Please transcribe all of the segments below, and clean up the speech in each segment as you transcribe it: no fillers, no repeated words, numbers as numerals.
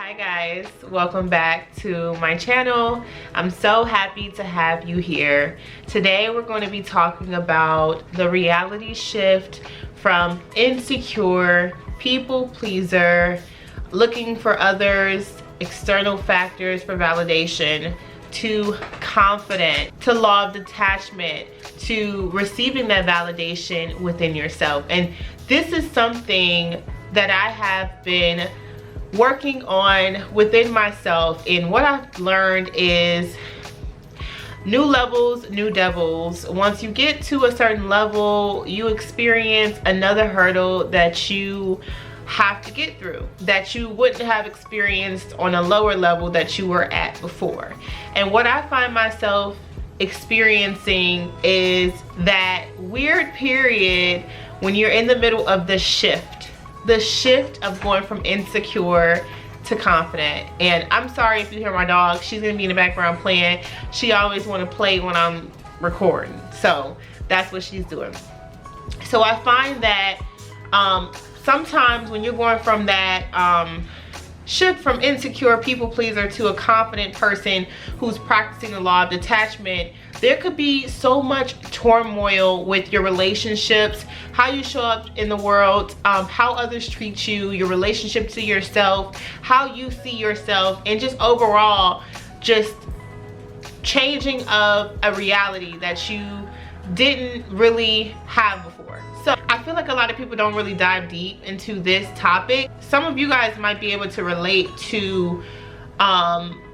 Hi guys, welcome back to my channel. I'm so happy to have you here. Today we're going to be talking about the reality shift from insecure, people pleaser, looking for others, external factors for validation, to confident, to law of detachment, to receiving that validation within yourself. And this is something that I have been working on within myself, and what I've learned is new levels, new devils. Once you get to a certain level, you experience another hurdle that you have to get through that you wouldn't have experienced on a lower level that you were at before. And what I find myself experiencing is that weird period when you're in the middle of the shift of going from insecure to confident. And I'm sorry if you hear my dog, she's gonna be in the background playing. She always wanna play when I'm recording, so that's what she's doing. So I find that sometimes when you're going from that shift from insecure people pleaser to a confident person who's practicing the law of detachment, there could be so much turmoil with your relationships, how you show up in the world, how others treat you, your relationship to yourself, how you see yourself, and just overall just changing of a reality that you didn't really have before. So I feel like a lot of people don't really dive deep into this topic. Some of you guys might be able to relate to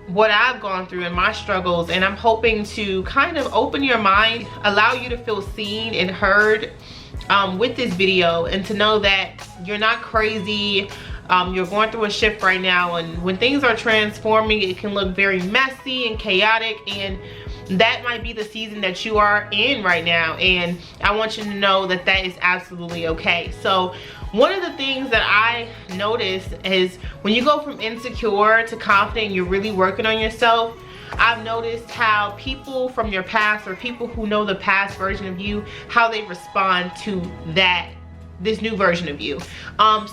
what I've gone through and my struggles, and I'm hoping to kind of open your mind, allow you to feel seen and heard with this video, and to know that you're not crazy. You're going through a shift right now, and when things are transforming, it can look very messy and chaotic, and that might be the season that you are in right now, and I want you to know that that is absolutely okay. So one of the things that I noticed is when you go from insecure to confident, you're really working on yourself. I've noticed how people from your past, or people who know the past version of you, how they respond to this new version of you.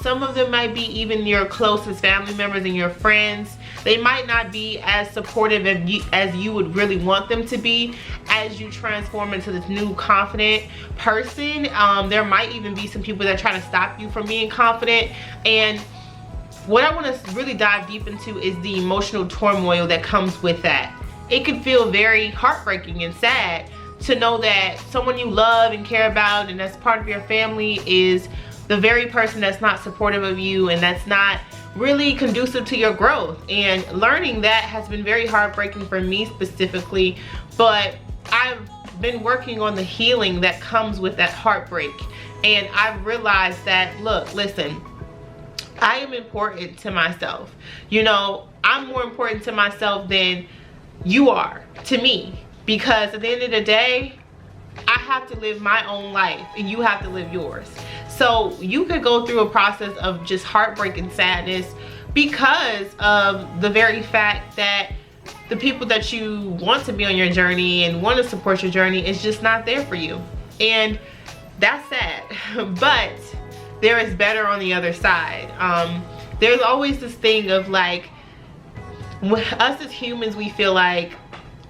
Some of them might be even your closest family members and your friends. They might not be as supportive as you would really want them to be as you transform into this new confident person. There might even be some people that try to stop you from being confident. And what I want to really dive deep into is the emotional turmoil that comes with that. It can feel very heartbreaking and sad to know that someone you love and care about and that's part of your family is the very person that's not supportive of you and that's not really conducive to your growth. And learning that has been very heartbreaking for me specifically, but I've been working on the healing that comes with that heartbreak. And I've realized that, look, listen, I am important to myself. You know, I'm more important to myself than you are to me. Because at the end of the day, I have to live my own life and you have to live yours. So you could go through a process of just heartbreak and sadness because of the very fact that the people that you want to be on your journey and want to support your journey is just not there for you. And that's sad. But there is better on the other side. There's always this thing of like, us as humans, we feel like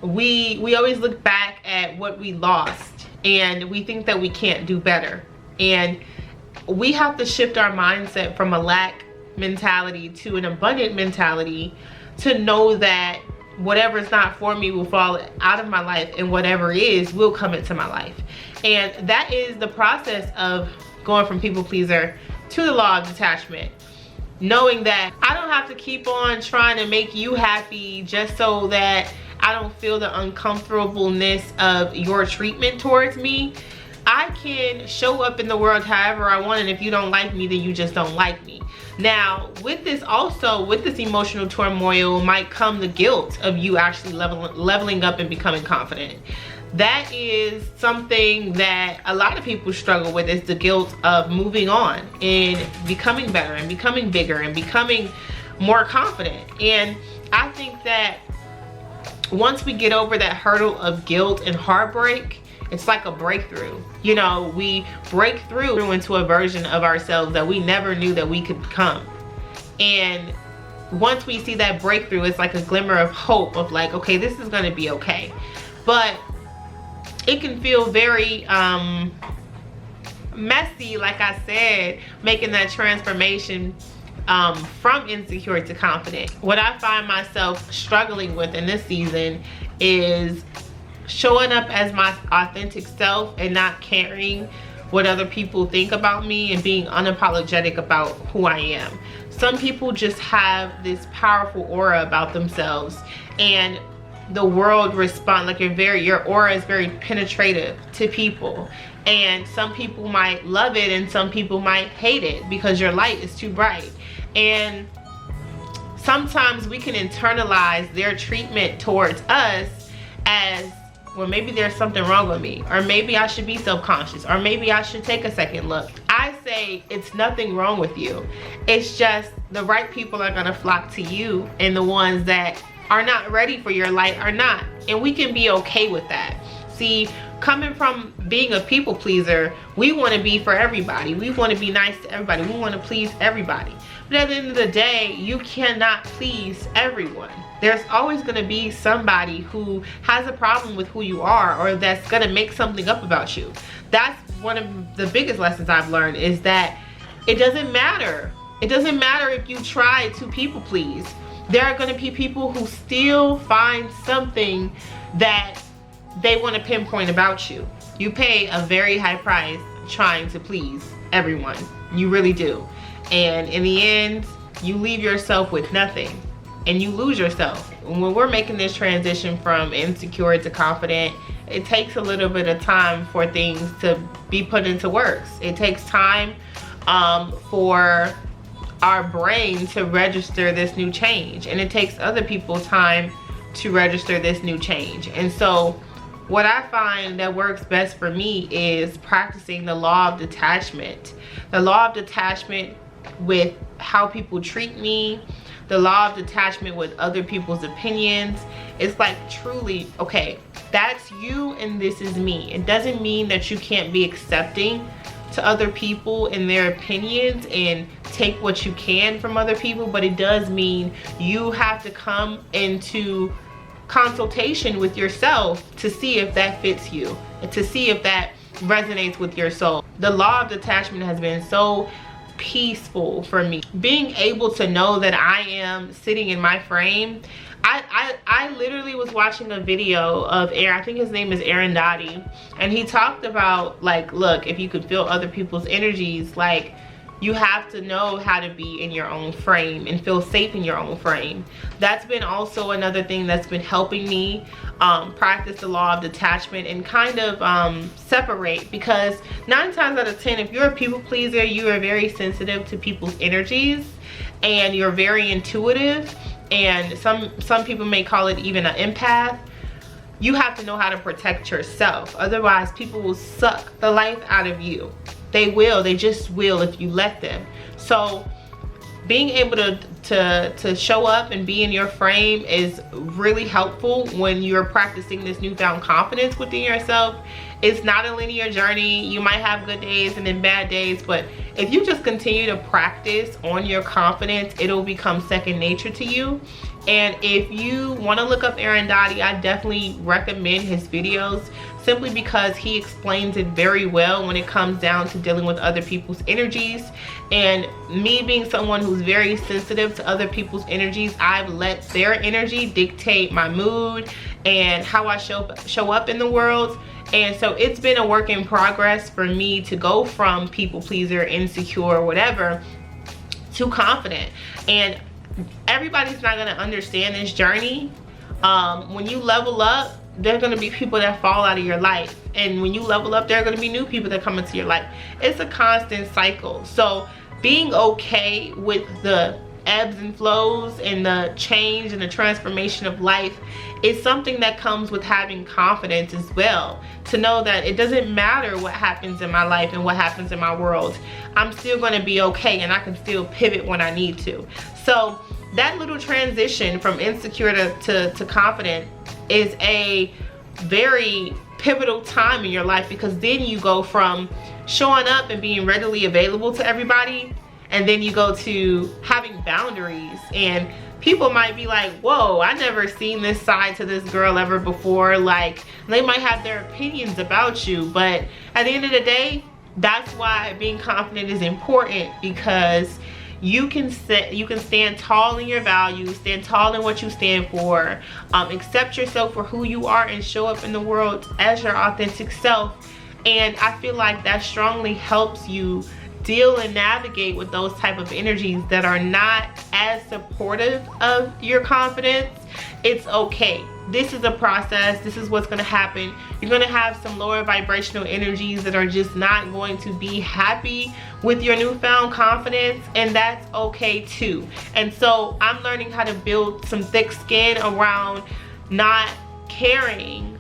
we always look back at what we lost and we think that we can't do better. And we have to shift our mindset from a lack mentality to an abundant mentality, to know that whatever is not for me will fall out of my life and whatever is will come into my life. And that is the process of going from people pleaser to the law of detachment. Knowing that I don't have to keep on trying to make you happy just so that I don't feel the uncomfortableness of your treatment towards me. I can show up in the world however I want, and if you don't like me, then you just don't like me. Now, with this also, with this emotional turmoil might come the guilt of you actually leveling up and becoming confident. That is something that a lot of people struggle with, is the guilt of moving on and becoming better and becoming bigger and becoming more confident. And I think that once we get over that hurdle of guilt and heartbreak, it's like a breakthrough. You know, we break through into a version of ourselves that we never knew that we could become. And once we see that breakthrough, it's like a glimmer of hope of like, okay, this is gonna be okay. But it can feel very messy, like I said, making that transformation from insecure to confident. What I find myself struggling with in this season is showing up as my authentic self and not caring what other people think about me, and being unapologetic about who I am. Some people just have this powerful aura about themselves, and the world responds like your aura is very penetrative to people, and some people might love it and some people might hate it because your light is too bright. And sometimes we can internalize their treatment towards us as, well, maybe there's something wrong with me, or maybe I should be self-conscious, or maybe I should take a second look. I say it's nothing wrong with you. It's just the right people are gonna flock to you, and the ones that are not ready for your light are not. And we can be okay with that. See, coming from being a people pleaser, we wanna be for everybody. We wanna be nice to everybody. We wanna please everybody. But at the end of the day, you cannot please everyone. There's always gonna be somebody who has a problem with who you are, or that's gonna make something up about you. That's one of the biggest lessons I've learned, is that it doesn't matter. It doesn't matter if you try to people please. There are gonna be people who still find something that they wanna pinpoint about you. You pay a very high price trying to please everyone. You really do. And in the end, you leave yourself with nothing, and you lose yourself. When we're making this transition from insecure to confident, it takes a little bit of time for things to be put into works. It takes time for our brain to register this new change, and it takes other people time to register this new change. And so what I find that works best for me is practicing the law of detachment. The law of detachment with how people treat me, the law of detachment with other people's opinions. It's like, truly, okay, that's you and this is me. It doesn't mean that you can't be accepting to other people and their opinions and take what you can from other people, but it does mean you have to come into consultation with yourself to see if that fits you, and to see if that resonates with your soul. The law of detachment has been so peaceful for me. Being able to know that I am sitting in my frame. I literally was watching a video of Aaron, I think his name is Aaron Dottie, and he talked about, like, look, if you could feel other people's energies, like, you have to know how to be in your own frame and feel safe in your own frame. That's been also another thing that's been helping me practice the law of detachment and kind of separate, because 9 times out of 10, if you're a people pleaser, you are very sensitive to people's energies, and you're very intuitive, and some people may call it even an empath. You have to know how to protect yourself. Otherwise, people will suck the life out of you. They will, they just will if you let them. So being able to show up and be in your frame is really helpful when you're practicing this newfound confidence within yourself. It's not a linear journey. You might have good days and then bad days, but if you just continue to practice on your confidence, it'll become second nature to you. And if you want to look up Aaron Dottie, I definitely recommend his videos, simply because he explains it very well when it comes down to dealing with other people's energies. And me being someone who's very sensitive to other people's energies, I've let their energy dictate my mood and how I show up in the world. And so it's been a work in progress for me to go from people pleaser, insecure, whatever, to confident. And everybody's not gonna understand this journey. When you level up, there are gonna be people that fall out of your life. And when you level up, there are gonna be new people that come into your life. It's a constant cycle. So being okay with the ebbs and flows and the change and the transformation of life is something that comes with having confidence as well. To know that it doesn't matter what happens in my life and what happens in my world, I'm still gonna be okay, and I can still pivot when I need to. So that little transition from insecure to confident is a very pivotal time in your life, because then you go from showing up and being readily available to everybody, And then you go to having boundaries, and people might be like, whoa, I never seen this side to this girl ever before. Like, they might have their opinions about you, but at the end of the day, that's why being confident is important, because you can stand tall in your values, stand tall in what you stand for, accept yourself for who you are, and show up in the world as your authentic self. And I feel like that strongly helps you deal and navigate with those type of energies that are not as supportive of your confidence. It's okay. This is a process. This is what's going to happen. You're going to have some lower vibrational energies that are just not going to be happy with your newfound confidence, and that's okay too. And so I'm learning how to build some thick skin around not caring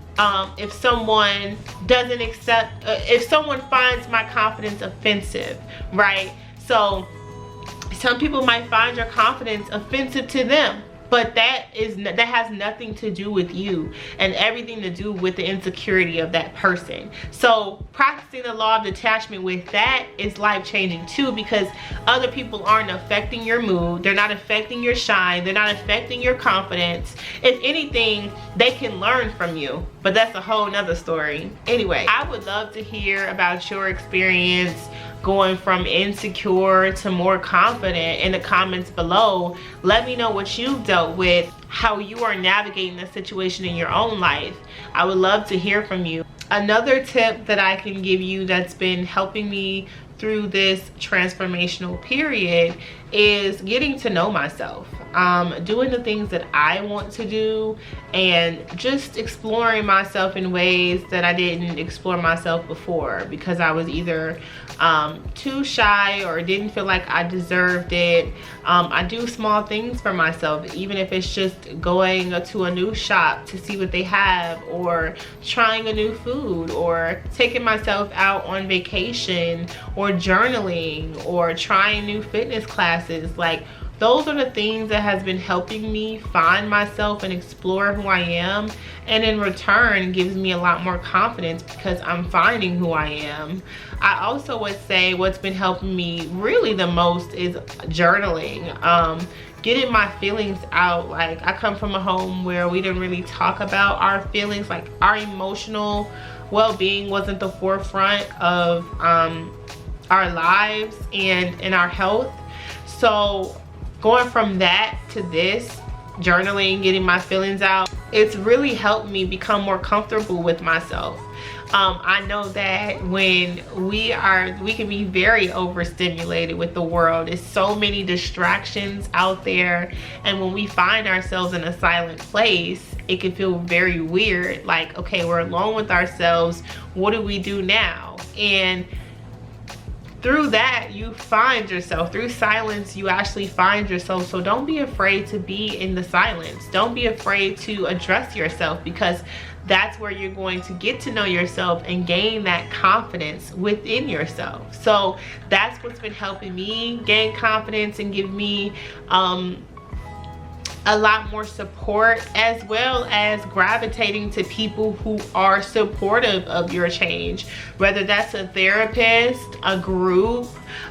if someone doesn't accept, if someone finds my confidence offensive, right? So some people might find your confidence offensive to them, but that has nothing to do with you and everything to do with the insecurity of that person. So practicing the law of detachment with that is life-changing too, because other people aren't affecting your mood, they're not affecting your shine, they're not affecting your confidence. If anything, they can learn from you, but that's a whole nother story. Anyway, I would love to hear about your experience going from insecure to more confident in the comments below. Let me know what you've dealt with, how you are navigating the situation in your own life. I would love to hear from you. Another tip that I can give you that's been helping me through this transformational period is getting to know myself, doing the things that I want to do, and just exploring myself in ways that I didn't explore myself before, because I was either too shy or didn't feel like I deserved it. I do small things for myself, even if it's just going to a new shop to see what they have, or trying a new food, or taking myself out on vacation, or journaling, or trying new fitness classes. Like, those are the things that has been helping me find myself and explore who I am, and in return gives me a lot more confidence because I'm finding who I am. I also would say what's been helping me really the most is journaling, getting my feelings out. Like, I come from a home where we didn't really talk about our feelings, like our emotional well-being wasn't the forefront of our lives and in our health. So going from that to this, journaling, getting my feelings out, it's really helped me become more comfortable with myself. I know that when we can be very overstimulated with the world. There's so many distractions out there, and when we find ourselves in a silent place, it can feel very weird. Like, okay, we're alone with ourselves, what do we do now? And through that, you find yourself. Through silence, you actually find yourself. So don't be afraid to be in the silence. Don't be afraid to address yourself, because that's where you're going to get to know yourself and gain that confidence within yourself. So that's what's been helping me gain confidence and give me a lot more support, as well as gravitating to people who are supportive of your change, whether that's a therapist, a group,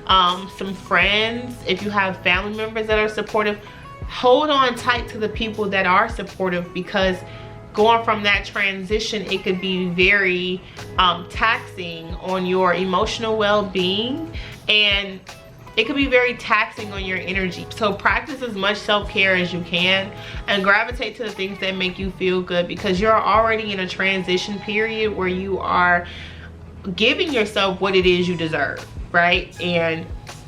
some friends. If you have family members that are supportive, hold on tight to the people that are supportive, because going from that transition, it could be very taxing on your emotional well-being, and it could be very taxing on your energy. So practice as much self-care as you can and gravitate to the things that make you feel good, because you're already in a transition period where you are giving yourself what it is you deserve, right? And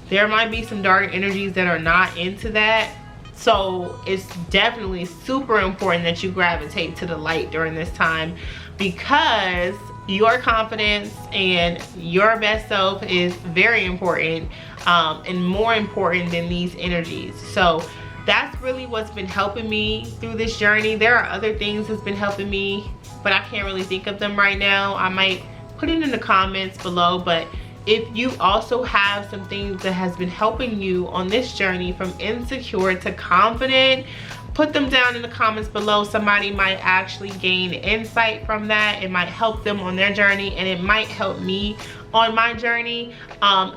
there might be some dark energies that are not into that. So it's definitely super important that you gravitate to the light during this time, because your confidence and your best self is very important, and more important than these energies. So that's really what's been helping me through this journey. There are other things that's been helping me, but I can't really think of them right now. I might put it in the comments below, but if you also have some things that has been helping you on this journey from insecure to confident, put them down in the comments below. Somebody might actually gain insight from that. It might help them on their journey, and it might help me on my journey,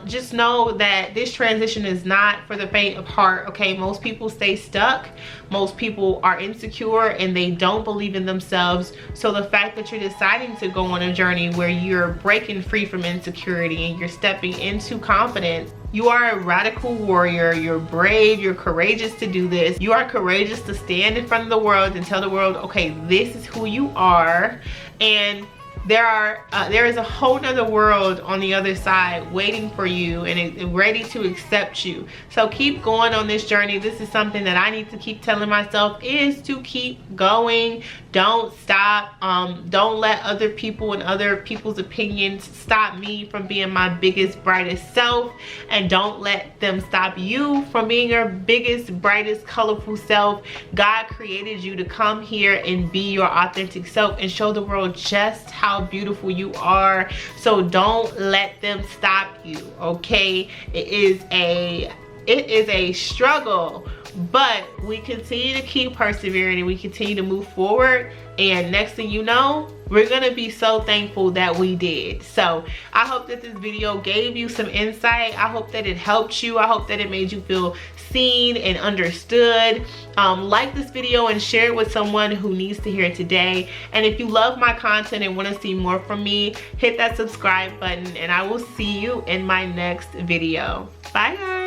just know that this transition is not for the faint of heart, okay? Most people stay stuck. Most people are insecure and they don't believe in themselves. So the fact that you're deciding to go on a journey where you're breaking free from insecurity and you're stepping into confidence, you are a radical warrior. You're brave, you're courageous to do this. You are courageous to stand in front of the world and tell the world, okay, this is who you are. And there is a whole nother world on the other side waiting for you and ready to accept you. So keep going on this journey. This is something that I need to keep telling myself, is to keep going. Don't stop. Don't let other people and other people's opinions stop me from being my biggest, brightest self. And don't let them stop you from being your biggest, brightest, colorful self. God created you to come here and be your authentic self and show the world just how beautiful you are. So don't let them stop you, okay? It is a struggle, but we continue to keep persevering and we continue to move forward, and next thing you know, we're gonna be so thankful that we did. So I hope that this video gave you some insight. I hope that it helped you. I hope that it made you feel seen and understood. Like this video and share it with someone who needs to hear it today. And if you love my content and want to see more from me, hit that subscribe button, and I will see you in my next video. Bye guys.